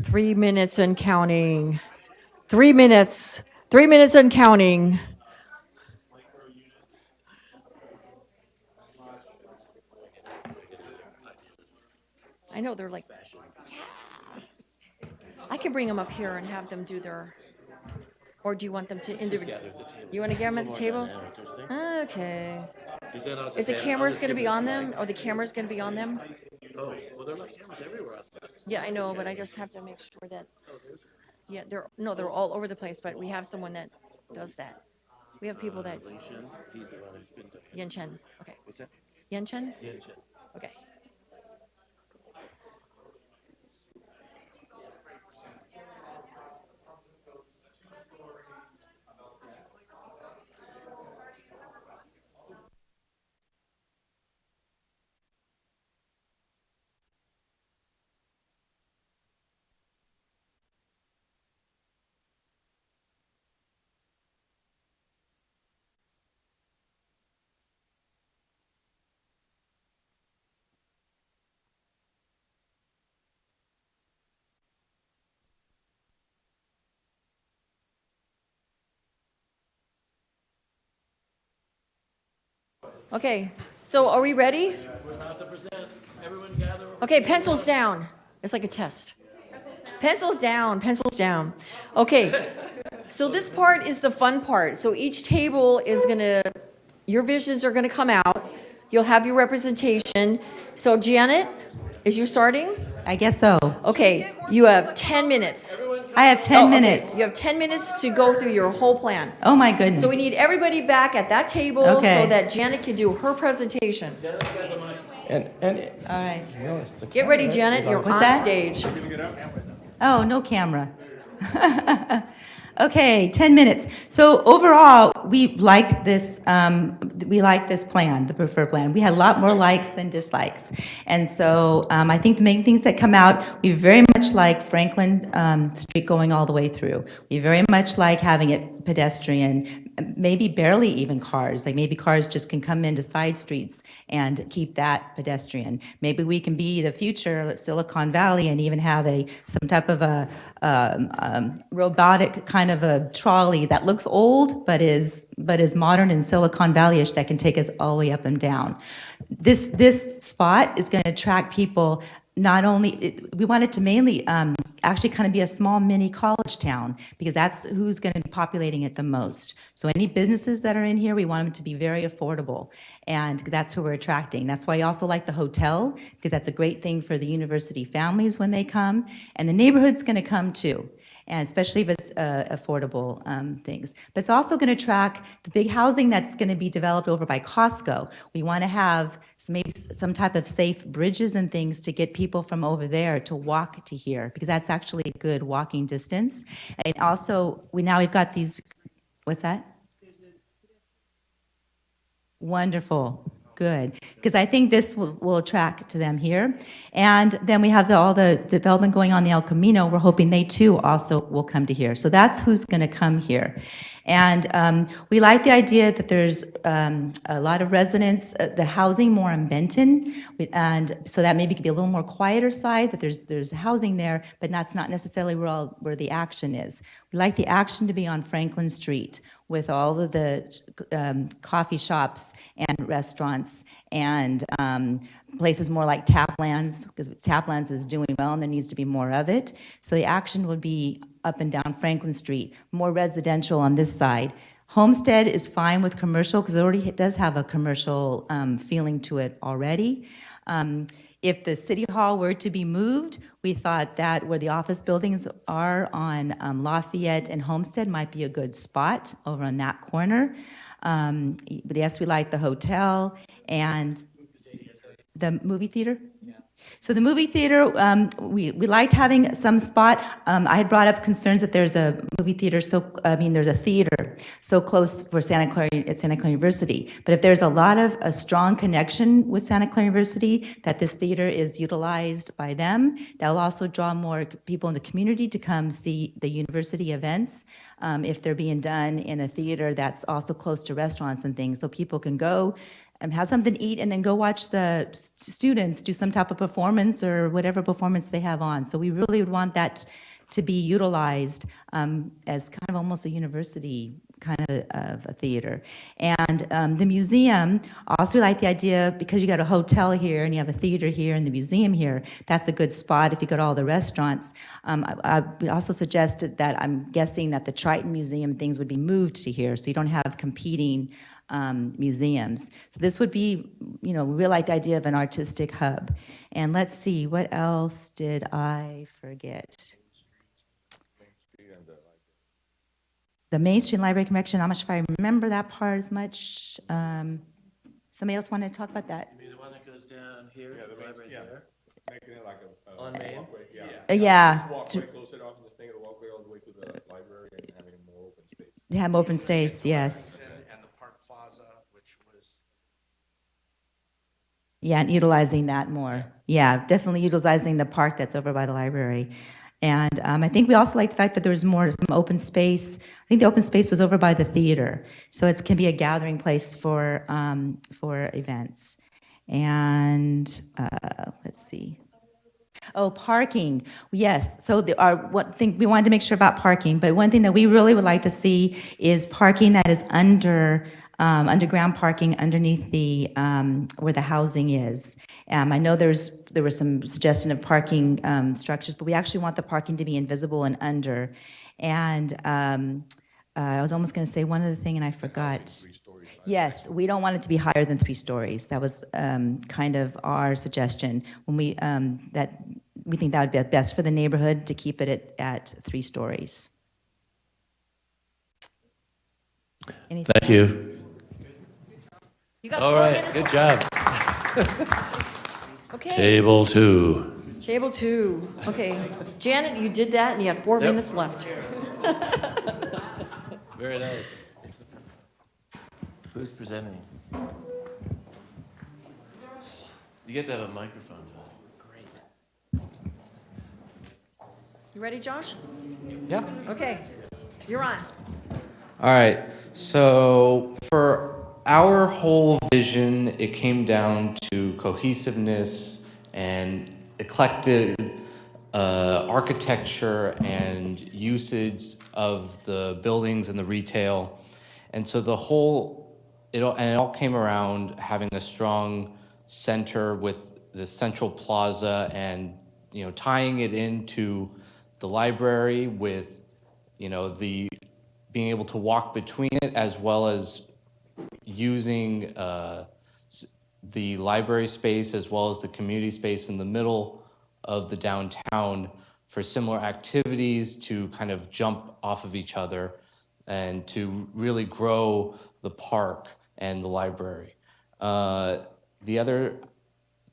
3 minutes and counting. 3 minutes. 3 minutes and counting. I know they're like, I can bring them up here and have them do their, or do you want them to individually? You want to get them at the tables? Okay. Is the cameras going to be on them? Or the camera's going to be on them? Oh, well, there are like cameras everywhere outside. Yeah, I know, but I just have to make sure that, yeah, they're all over the place, but we have someone that does that. We have people that, Ling Shen, he's the one who's been to Yen Chen, okay. What's that? Yen Chen? Yen Shen. Okay. Okay, so are we ready? We're about to present. Everyone gather. Okay, pencils down. It's like a test. Pencils down, pencils down. Okay, so this part is the fun part. So each table is gonna, your visions are gonna come out. You'll have your representation. So Janet, is you starting? I guess so. Okay, you have 10 minutes. I have 10 Oh, okay. minutes. You have 10 minutes to go through your whole plan. Oh my goodness. So we need everybody back at that table Okay. so that Janet can do her presentation. And All right. notice the Get ready, camera Janet, is you're on. What's on that? stage. Oh, no camera. Okay, 10 minutes. So overall, we liked this plan, the preferred plan. We had a lot more likes than dislikes. And so I think the main things that come out, we very much like Franklin Street going all the way through. We very much like having it pedestrian, maybe barely even cars. Like maybe cars just can come into side streets and keep that pedestrian. Maybe we can be the future Silicon Valley and even have some type of a robotic kind of a trolley that looks old but is modern and Silicon Valley-ish that can take us all the way up and down. This spot is going to attract people. Not only, we want it to mainly actually kind of be a small mini college town because that's who's going to be populating it the most. So any businesses that are in here, we want them to be very affordable, and that's who we're attracting. That's why I also like the hotel, because that's a great thing for the university families when they come, and the neighborhood's going to come too. And especially if it's affordable things. But it's also going to track the big housing that's going to be developed over by Costco. We want to have maybe some type of safe bridges and things to get people from over there to walk to here, because that's actually a good walking distance. And also, we've got these, what's that? Wonderful. Good. Because I think this will attract to them here. And then we have all the development going on the El Camino. We're hoping they too also will come to here. So that's who's going to come here. And we like the idea that there's a lot of residents, the housing more in Benton, and so that maybe could be a little more quieter side, that there's housing there, but that's not necessarily where the action is. We like the action to be on Franklin Street with all of the coffee shops and restaurants and places more like Taplands, because Taplands is doing well and there needs to be more of it. So the action would be up and down Franklin Street, more residential on this side. Homestead is fine with commercial because it does have a commercial feeling to it already. If the city hall were to be moved, we thought that where the office buildings are on Lafayette and Homestead might be a good spot over on that corner. But yes, we like the hotel and the movie theater. So the movie theater, we liked having some spot. I had brought up concerns that there's a movie theater, there's a theater so close for Santa Clara University. But if there's a strong connection with Santa Clara University, that this theater is utilized by them, that'll also draw more people in the community to come see the university events if they're being done in a theater that's also close to restaurants and things, so people can go have something to eat, and then go watch the students do some type of performance or whatever performance they have on. So we really would want that to be utilized as kind of almost a university kind of a theater. And the museum, also like the idea, because you got a hotel here and you have a theater here and the museum here, that's a good spot if you go to all the restaurants. I also suggested that I'm guessing that the Triton Museum things would be moved to here, so you don't have competing museums. So this would be, we really like the idea of an artistic hub. And let's see, what else did I forget? The Main Street Library Connection, I'm not sure if I remember that part as much. Somebody else want to talk about that? You mean the one that goes down here, Yeah, the the main, library yeah, there? making it like a On Main? walkway, yeah. Yeah, Walkway, close it off and just make it a walkway all the way to the library and having more open space. to have open space, yes. And the Park Plaza, which was Yeah, and utilizing that more. Yeah, definitely utilizing the park that's over by the library. And I think we also like the fact that there's some open space. I think the open space was over by the theater, so it can be a gathering place for events. And let's see. Oh, parking. Yes. So one thing we wanted to make sure about parking, but one thing that we really would like to see is parking that is underground parking underneath the where the housing is. I know there was some suggestion of parking structures, but we actually want the parking to be invisible and under. And I was almost going to say one other thing, and I forgot. Yes, we don't want it to be higher than 3 stories. That was kind of our suggestion when that we think that would be best for the neighborhood to keep it at 3 stories. Anything Thank you. You got All 4 right, minutes good left. job. Okay, Table 2. table 2. Okay, Janet, you did that and you have 4 Yep. minutes left. Very nice. Who's presenting? You get to have a microphone, John. Great. You ready, Josh? Yeah. Okay, you're on. All right. So for our whole vision, it came down to cohesiveness and eclectic architecture and usage of the buildings and the retail. And so it all came around having a strong center with the central plaza and, tying it into the library with, the being able to walk between it as well as using the library space as well as the community space in the middle of the downtown for similar activities to kind of jump off of each other and to really grow the park and the library. The other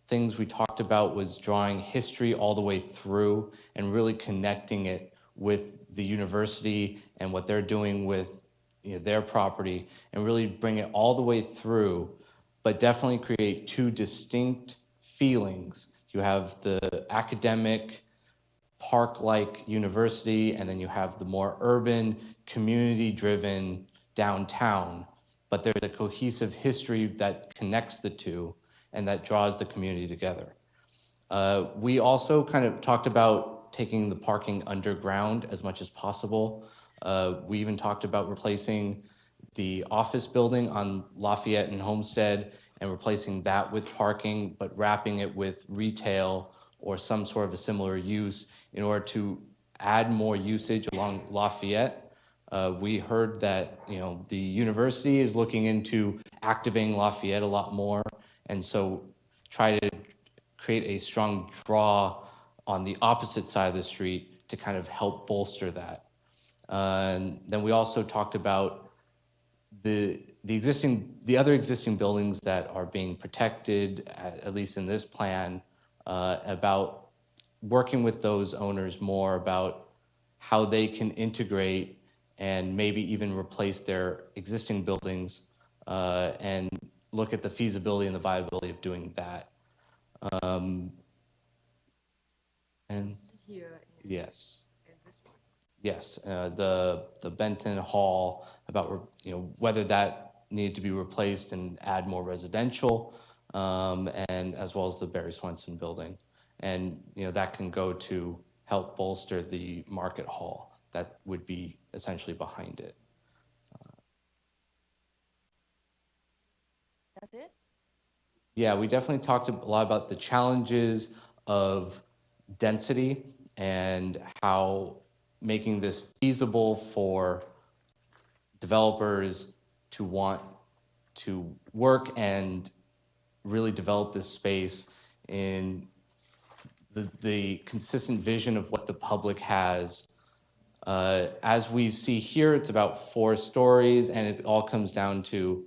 things we talked about was drawing history all the way through and really connecting it with the university and what they're doing with their property and really bring it all the way through, but definitely create 2 distinct feelings. You have the academic park-like university, and then you have the more urban, community-driven downtown. But there's a cohesive history that connects the 2 and that draws the community together. We also kind of talked about taking the parking underground as much as possible. We even talked about replacing the office building on Lafayette and Homestead and replacing that with parking, but wrapping it with retail or some sort of a similar use in order to add more usage along Lafayette. We heard that the university is looking into activating Lafayette a lot more, and so try to create a strong draw on the opposite side of the street to kind of help bolster that. And then we also talked about the other existing buildings that are being protected, at least in this plan, about working with those owners more about how they can integrate and maybe even replace their existing buildings and look at the feasibility and the viability of doing that. And yes. Yes, the Benton Hall about whether that needed to be replaced and add more residential, and as well as the Barry Swenson building. And, that can go to help bolster the market hall that would be essentially behind it. That's it? Yeah, we definitely talked a lot about the challenges of density and how making this feasible for developers to want to work and really develop this space in the consistent vision of what the public has. As we see here, it's about 4 stories, and it all comes down to,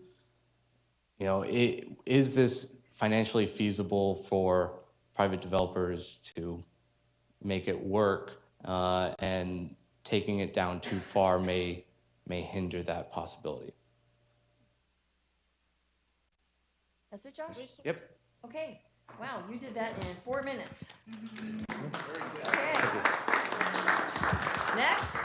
is this financially feasible for private developers to make it work? And taking it down too far may hinder that possibility. That's it, Josh? Yep. Okay. Wow, you did that in 4 minutes. Okay. Next.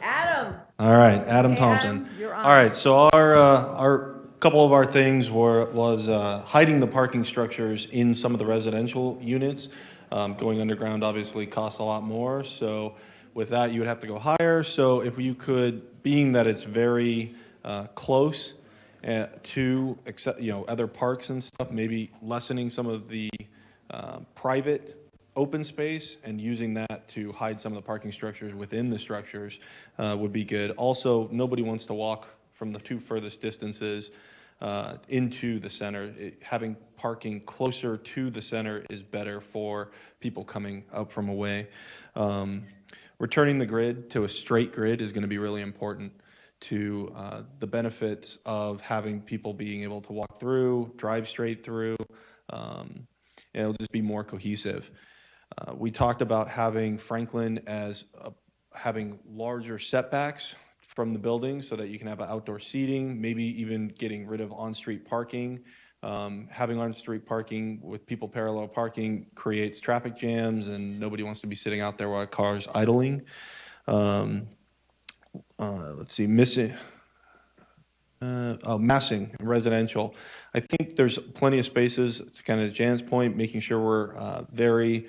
Adam. All right, Adam Okay, Thompson. Adam, you're on. All right, so our couple of our things was hiding the parking structures in some of the residential units. Going underground obviously costs a lot more, so with that you would have to go higher. So if you could, being that it's very close to other parks and stuff, maybe lessening some of the private open space and using that to hide some of the parking structures within the structures would be good. Also, nobody wants to walk from the 2 furthest distances into the center. Having parking closer to the center is better for people coming up from away. Returning the grid to a straight grid is going to be really important to the benefits of having people being able to walk through, drive straight through. It'll just be more cohesive. We talked about having Franklin as having larger setbacks from the building so that you can have outdoor seating, maybe even getting rid of on-street parking. Having on-street parking with people parallel parking creates traffic jams, and nobody wants to be sitting out there while a car's idling. Let's see, massing residential. I think there's plenty of spaces, to kind of Jan's point, making sure we're very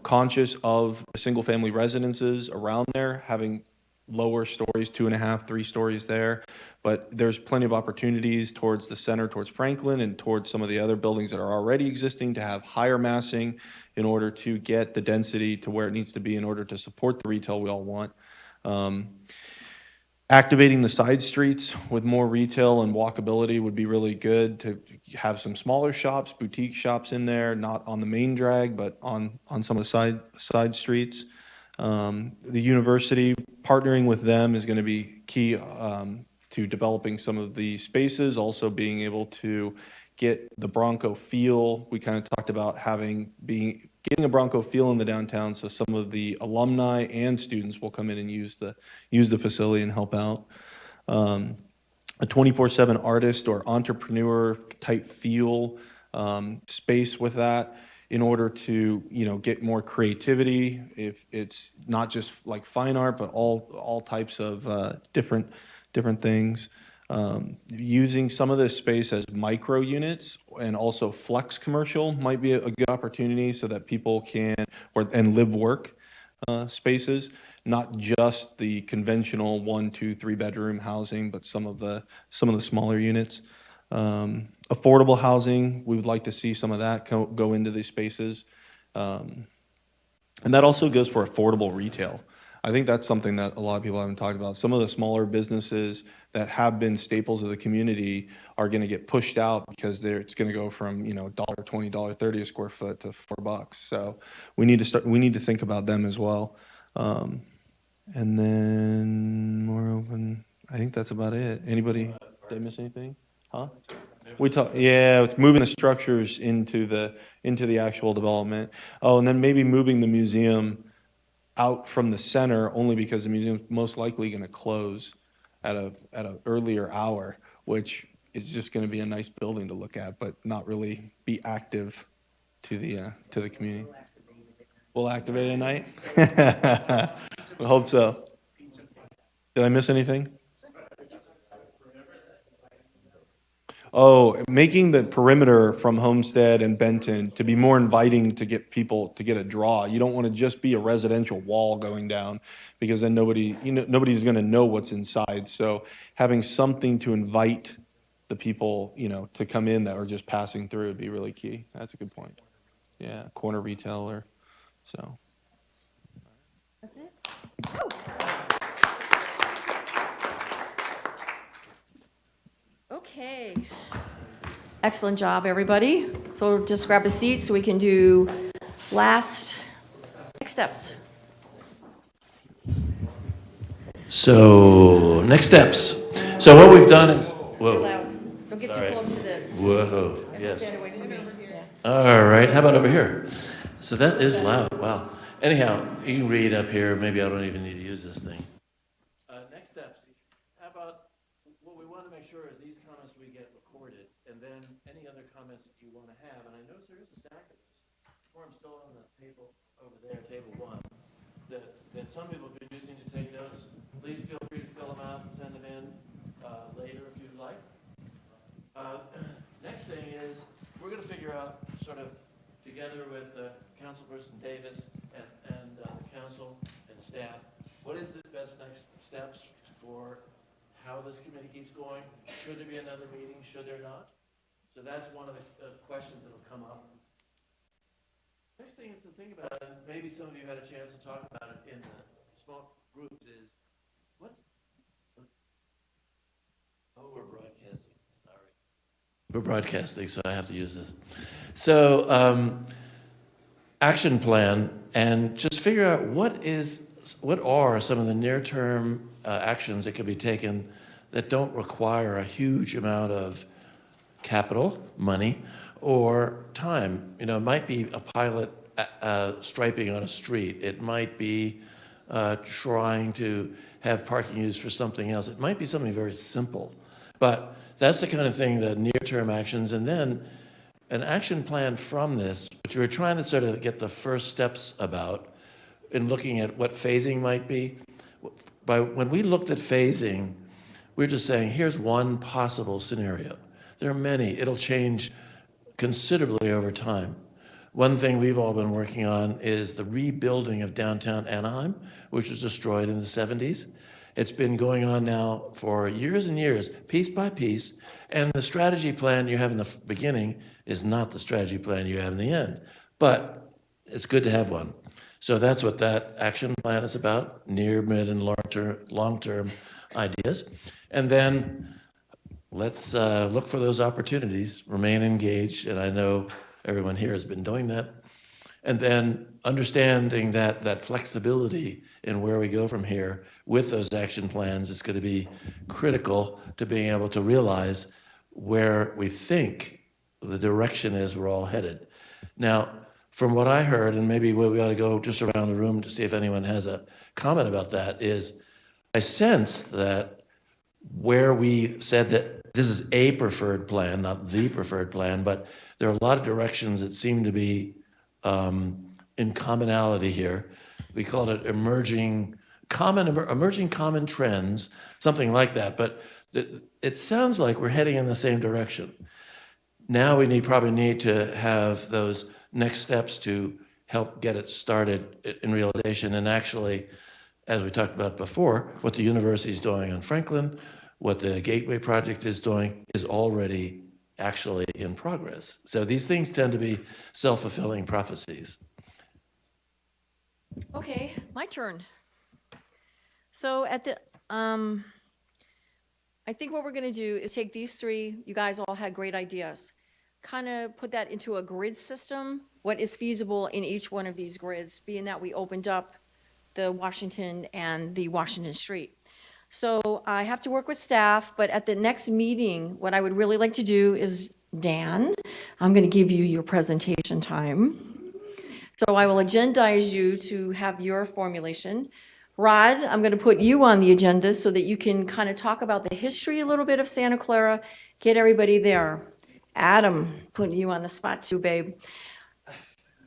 conscious of the single-family residences around there, having lower stories, 2.5, 3 stories there. But there's plenty of opportunities towards the center, towards Franklin, and towards some of the other buildings that are already existing to have higher massing in order to get the density to where it needs to be in order to support the retail we all want. Activating the side streets with more retail and walkability would be really good, to have some smaller shops, boutique shops in there, not on the main drag, but on some of the side streets. The university, partnering with them is going to be key to developing some of the spaces, also being able to get the Bronco feel. We kind of talked about getting a Bronco feel in the downtown, so some of the alumni and students will come in and use the facility and help out. A 24/7 artist or entrepreneur type feel space with that, in order to get more creativity. If it's not just like fine art, but all types of different things. Using some of this space as micro units and also flex commercial might be a good opportunity, so that people can and live work spaces, not just the conventional 1, 2, 3 bedroom housing, but some of the smaller units. Affordable housing, we would like to see some of that go into these spaces. And that also goes for affordable retail. I think that's something that a lot of people haven't talked about. Some of the smaller businesses that have been staples of the community are going to get pushed out because it's going to go from $1.20, $1.30 a square foot to $4. So we need to think about them as well. And then more open. I think that's about it. Anybody? Did I miss anything? Huh? It's moving the structures into the actual development. Oh, and then maybe moving the museum out from the center, only because the museum's most likely going to close at a earlier hour, which is just going to be a nice building to look at, but not really be active to the community. We'll activate at night. I hope so. Did I miss anything? Oh, making the perimeter from Homestead and Benton to be more inviting to get people to get a draw. You don't want to just be a residential wall going down because then nobody's going to know what's inside. So having something to invite the people, to come in that are just passing through would be really key. That's a good point. Yeah, corner retailer. So. That's it? Okay. Excellent job, everybody. So just grab a seat so we can do next steps. So, next steps. So what we've done is, You're whoa, loud. Don't get Sorry. too close to this. whoa, You have to yes. stand away from me. Yeah. All right, how about over here? So that is loud, wow. Anyhow, you can read up here, maybe I don't even need to use this thing. Next steps, how about, what we want to make sure is these comments we get recorded, and then any other comments that you want to have, and I notice there is a stack of this, or I'm still on the table over there, table one, that some people have been using to take notes. Please feel free to fill them out and send them in later if you'd like. Next thing is, we're going to figure out, sort of, together with Councilperson Davis and the council and the staff, what is the best next steps for how this committee keeps going? Should there be another meeting? Should there not? So that's one of the questions that will come up. Next thing is to think about, and maybe some of you had a chance to talk about it in the small groups, is we're broadcasting. Sorry. We're broadcasting, so I have to use this. So, action plan, and just figure out what are some of the near-term actions that can be taken that don't require a huge amount of capital, money, or time. It might be a pilot striping on a street. It might be trying to have parking used for something else. It might be something very simple. But that's the kind of thing, the near-term actions, and then an action plan from this, which we're trying to sort of get the first steps about in looking at what phasing might be. When we looked at phasing, we're just saying, here's one possible scenario. There are many. It'll change considerably over time. One thing we've all been working on is the rebuilding of downtown Anaheim, which was destroyed in the 70s. It's been going on now for years and years, piece by piece, and the strategy plan you have in the beginning is not the strategy plan you have in the end. But it's good to have one. So that's what that action plan is about, near, mid, and long-term ideas. And then let's look for those opportunities, remain engaged, and I know everyone here has been doing that. And then understanding that flexibility in where we go from here with those action plans is going to be critical to being able to realize where we think the direction is we're all headed. Now, from what I heard, and maybe we ought to go just around the room to see if anyone has a comment about that, is I sense that where we said that this is a preferred plan, not the preferred plan, but there are a lot of directions that seem to be in commonality here. We call it emerging common trends, something like that. But it sounds like we're heading in the same direction. Now we probably need to have those next steps to help get it started in realization. And actually, as we talked about before, what the university is doing on Franklin, what the Gateway Project is doing is already actually in progress. So these things tend to be self-fulfilling prophecies. Okay, my turn. So I think what we're gonna do is take these three, you guys all had great ideas, kind of put that into a grid system, what is feasible in each one of these grids, being that we opened up the Washington and the Washington Street. So I have to work with staff, but at the next meeting, what I would really like to do is, Dan, I'm gonna give you your presentation time. So I will agendize you to have your formulation. Rod, I'm going to put you on the agenda so that you can kind of talk about the history a little bit of Santa Clara, get everybody there. Adam, putting you on the spot too, babe.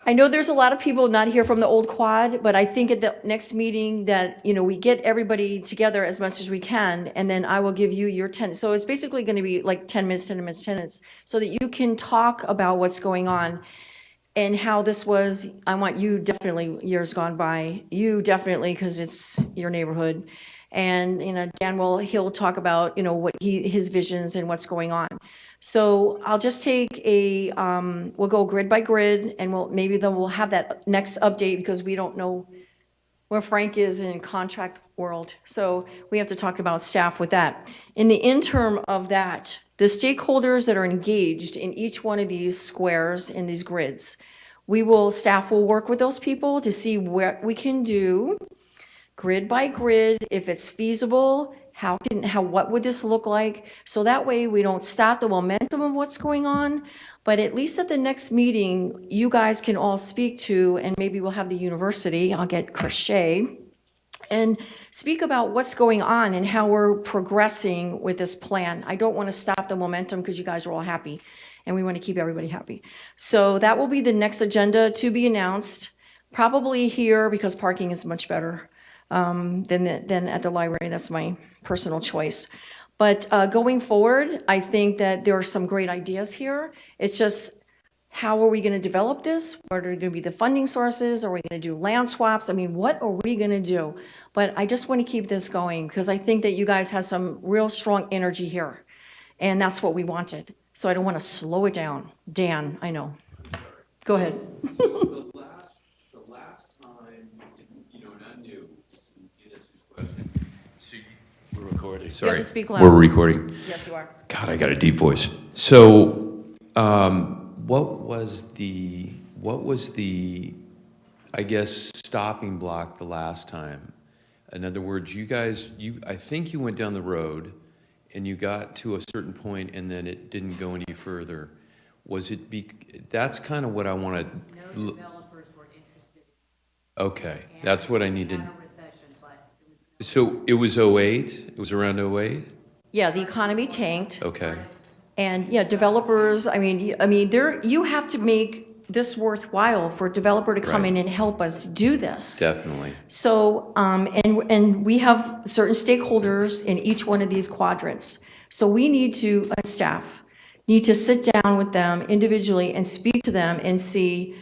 I know there's a lot of people not here from the old quad, but I think at the next meeting that, we get everybody together as much as we can, and then I will give you your 10. So it's basically going to be like 10 minutes, 10 minutes, 10 minutes, so that you can talk about what's going on and how this was. I want you definitely, years gone by, you definitely, because it's your neighborhood. And, he'll talk about, what his visions and what's going on. So I'll just take we'll go grid by grid, and we'll have that next update, because we don't know where Frank is in contract world. So we have to talk about staff with that. In the interim of that, the stakeholders that are engaged in each one of these squares, in these grids, staff will work with those people to see what we can do, grid by grid, if it's feasible, what would this look like? So that way we don't stop the momentum of what's going on, but at least at the next meeting, you guys can all speak to, and maybe we'll have the university, I'll get Crochet, and speak about what's going on and how we're progressing with this plan. I don't want to stop the momentum, because you guys are all happy, and we want to keep everybody happy. So that will be the next agenda to be announced, probably here, because parking is much better than at the library. That's my personal choice. But going forward, I think that there are some great ideas here. It's just, how are we going to develop this? What are going to be the funding sources? Are we going to do land swaps? I mean, what are we going to do? But I just want to keep this going, because I think that you guys have some real strong energy here, and that's what we wanted. So I don't want to slow it down. Dan, I know. Go ahead. The last time, and I'm new, to this question. So We're recording. You have to speak loud. we're recording. Yes, you are. God, I got a deep voice. So, what was the, I guess, stopping block the last time? In other words, I think you went down the road and you got to a certain point and then it didn't go any further. That's kind of what I want to. No developers were interested. Okay, that's what I needed. Not a recession, but it was. So it was '08? It was around '08? Yeah, the economy tanked. Okay, And yeah, developers, you have to make this worthwhile for a developer to come Right. in and help us do this. definitely. So, and we have certain stakeholders in each one of these quadrants. So we need to, staff, need to sit down with them individually and speak to them and see,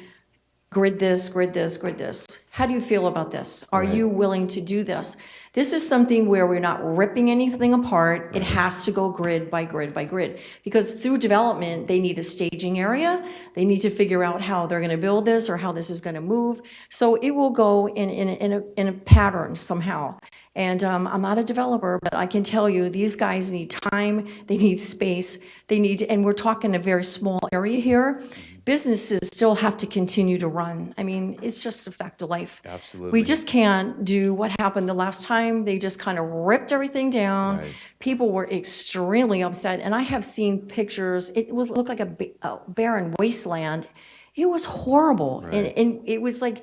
grid this, grid this, grid this. How do you feel about this? Are you willing to do this? This is something where we're not ripping anything apart. It has to go grid by grid by grid. Because through development, they need a staging area. They need to figure out how they're going to build this or how this is going to move. So it will go in a pattern somehow. And I'm not a developer, but I can tell you, these guys need time, they need space, and we're talking a very small area here. Businesses still have to continue to run. I mean, it's just a fact of life. Absolutely. We just can't do what happened the last time. They just kind of ripped everything down. Right. People were extremely upset, and I have seen pictures. It looked like a barren wasteland. It was horrible, Right. and it was like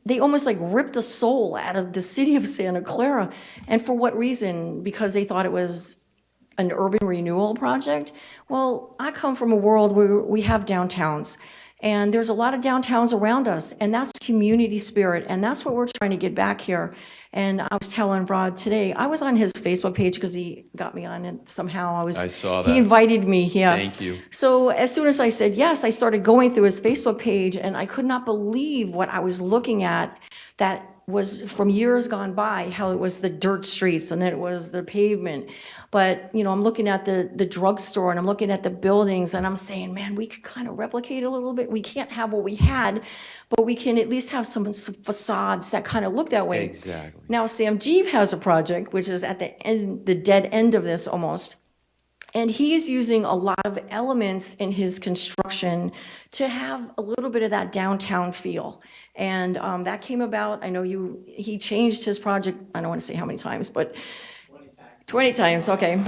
they almost like ripped the soul out of the city of Santa Clara. And for what reason? Because they thought it was an urban renewal project. Well, I come from a world where we have downtowns, and there's a lot of downtowns around us, and that's community spirit, and that's what we're trying to get back here. And I was telling Rod today, I was on his Facebook page because he got me on it somehow. I saw He that. invited me, yeah. Thank you. So as soon as I said yes, I started going through his Facebook page, and I could not believe what I was looking at that was from years gone by, how it was the dirt streets and then it was the pavement. But, I'm looking at the drugstore and I'm looking at the buildings and I'm saying, man, we could kind of replicate a little bit. We can't have what we had, but we can at least have some facades that kind of look that way. Exactly. Now, Sam Jeeve has a project, which is at the end, the dead end of this almost. And he's using a lot of elements in his construction to have a little bit of that downtown feel. And that came about, I know he changed his project, I don't want to say how many times, but 20 times, okay.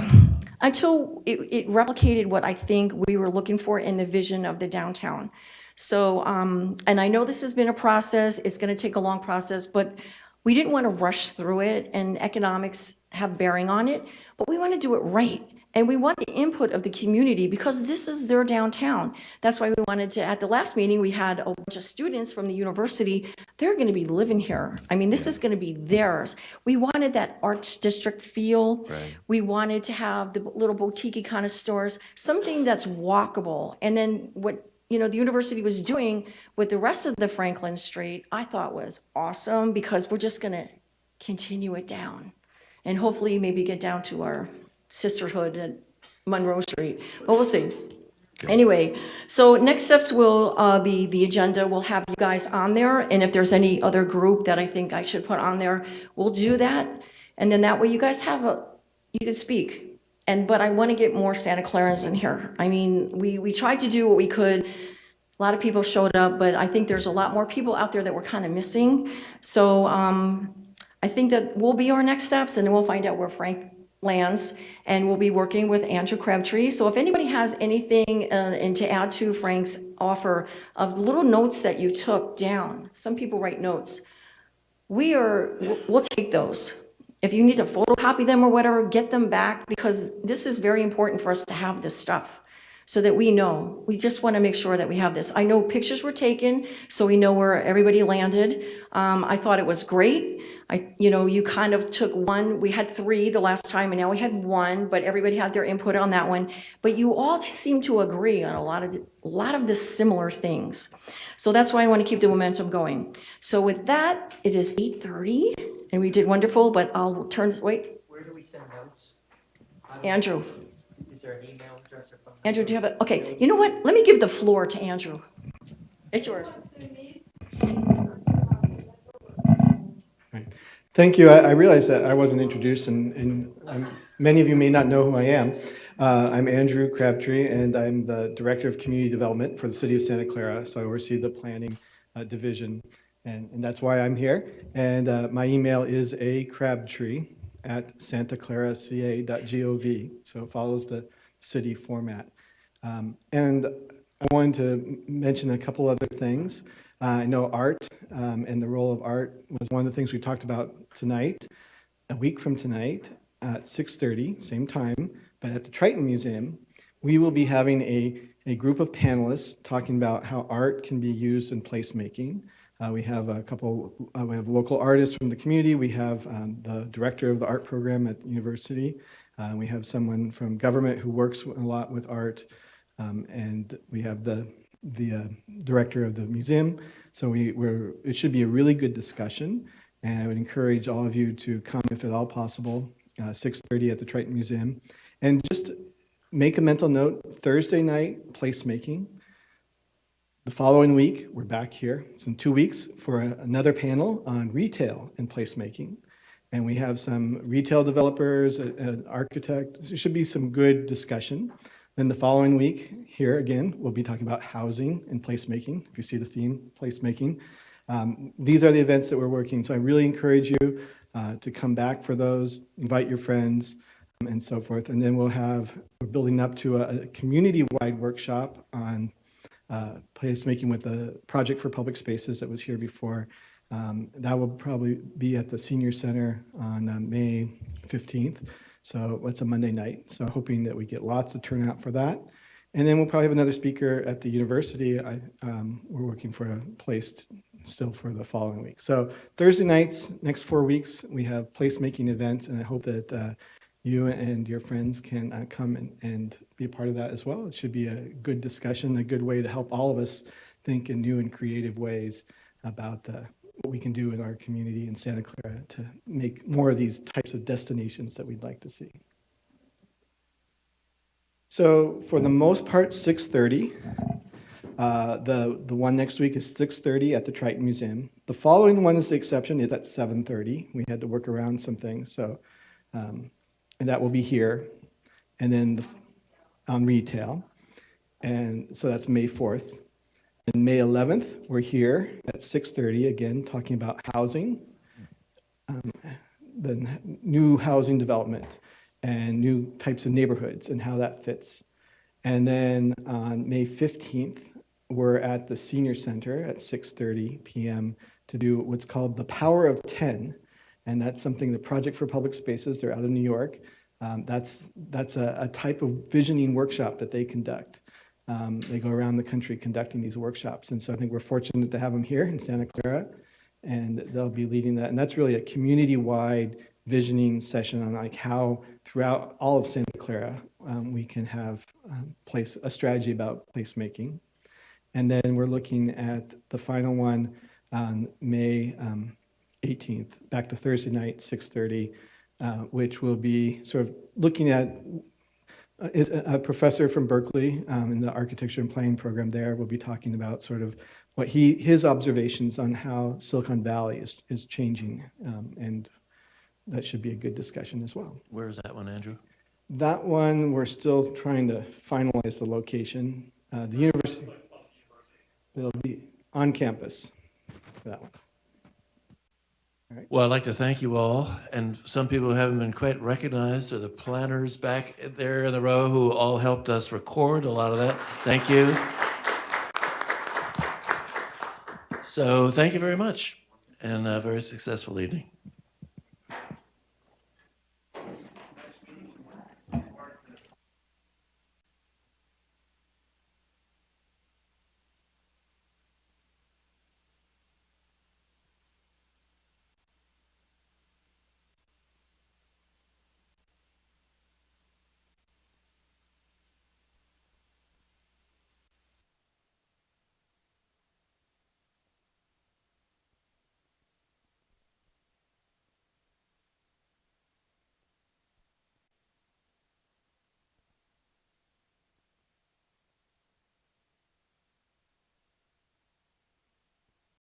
Until it replicated what I think we were looking for in the vision of the downtown. So, and I know this has been a process, it's going to take a long process, but we didn't want to rush through it, and economics have bearing on it, but we want to do it right. And we want the input of the community because this is their downtown. That's why we wanted to, at the last meeting, we had a bunch of students from the university. They're going to be living here. I mean, this is going to be theirs. We wanted that arts district feel. Right. We wanted to have the little boutique kind of stores, something that's walkable. And then what, the university was doing with the rest of the Franklin Street, I thought was awesome because we're just going to continue it down and hopefully maybe get down to our sisterhood at Monroe Street, but we'll see. Anyway, so next steps will be the agenda. We'll have you guys on there, and if there's any other group that I think I should put on there, we'll do that. And then that way you guys you can speak. But I want to get more Santa Clarans in here. I mean, we tried to do what we could. A lot of people showed up, but I think there's a lot more people out there that we're kind of missing. So I think that will be our next steps, and then we'll find out where Frank lands, and we'll be working with Andrew Crabtree. So if anybody has anything and to add to Frank's offer of the little notes that you took down, some people write notes, we'll take those. If you need to photocopy them or whatever, get them back, because this is very important for us to have this stuff so that we know. We just want to make sure that we have this. I know pictures were taken, so we know where everybody landed. I thought it was great. You kind of took one. We had 3 the last time, and now we had 1, but everybody had their input on that one. But you all seem to agree on a lot of the similar things. So that's why I want to keep the momentum going. So with that, it is 8:30, and we did wonderful, but I'll turn this, wait, Where do we send notes? Andrew. Is there an email address or phone number? Andrew, do you have it? Okay, you know what? Let me give the floor to Andrew. It's yours. Right. Thank you. I realize that I wasn't introduced, and many of you may not know who I am. I'm Andrew Crabtree, and I'm the Director of Community Development for the City of Santa Clara, so I oversee the planning division, and that's why I'm here. And my email is acrabtree@santaclaraca.gov, so it follows the city format. And I wanted to mention a couple other things. I know art and the role of art was one of the things we talked about tonight. A week from tonight at 6:30, same time, but at the Triton Museum, we will be having a group of panelists talking about how art can be used in placemaking. We have we have local artists from the community. We have the director of the art program at the university. We have someone from government who works a lot with art. And we have the director of the museum. So it should be a really good discussion, and I would encourage all of you to come if at all possible, 6:30 at the Triton Museum. And just make a mental note, Thursday night, placemaking. The following week, we're back here. It's in 2 weeks for another panel on retail and placemaking. And we have some retail developers, an architect. There should be some good discussion. Then the following week, here again, we'll be talking about housing and placemaking, if you see the theme, placemaking. These are the events that we're working, so I really encourage you to come back for those, invite your friends, and so forth. And then we're building up to a community-wide workshop on placemaking with the Project for Public Spaces that was here before. That will probably be at the Senior Center on May 15th. So it's a Monday night. So hoping that we get lots of turnout for that. And then we'll probably have another speaker at the university. We're working for a place still for the following week. So Thursday nights, next 4 weeks, we have placemaking events, and I hope that you and your friends can come and be a part of that as well. It should be a good discussion, a good way to help all of us think in new and creative ways about what we can do in our community in Santa Clara to make more of these types of destinations that we'd like to see. So for the most part, 6:30. The one next week is 6:30 at the Triton Museum. The following one is the exception. It's at 7:30. We had to work around some things, so and that will be here, and then on retail, and so that's May 4th. And May 11th, we're here at 6:30 again, talking about housing, the new housing development and new types of neighborhoods and how that fits. And then on May 15th, we're at the Senior Center at 6:30 p.m. to do what's called the Power of 10. And that's something, the Project for Public Spaces, they're out of New York. That's a type of visioning workshop that they conduct. They go around the country conducting these workshops. And so I think we're fortunate to have them here in Santa Clara, and they'll be leading that. And that's really a community-wide visioning session on like how throughout all of Santa Clara, we can have a strategy about placemaking. And then we're looking at the final one on May 18th, back to Thursday night, 6:30, which will be sort of looking at is a professor from Berkeley in the architecture and planning program there will be talking about sort of what his observations on how Silicon Valley is changing, and that should be a good discussion as well. Where is that one, Andrew? That one, we're still trying to finalize the location. The university, it'll be on campus for that one. Well, I'd like to thank you all, and some people who haven't been quite recognized are the planners back there in the row who all helped us record a lot of that. Thank you. So thank you very much, and a very successful evening.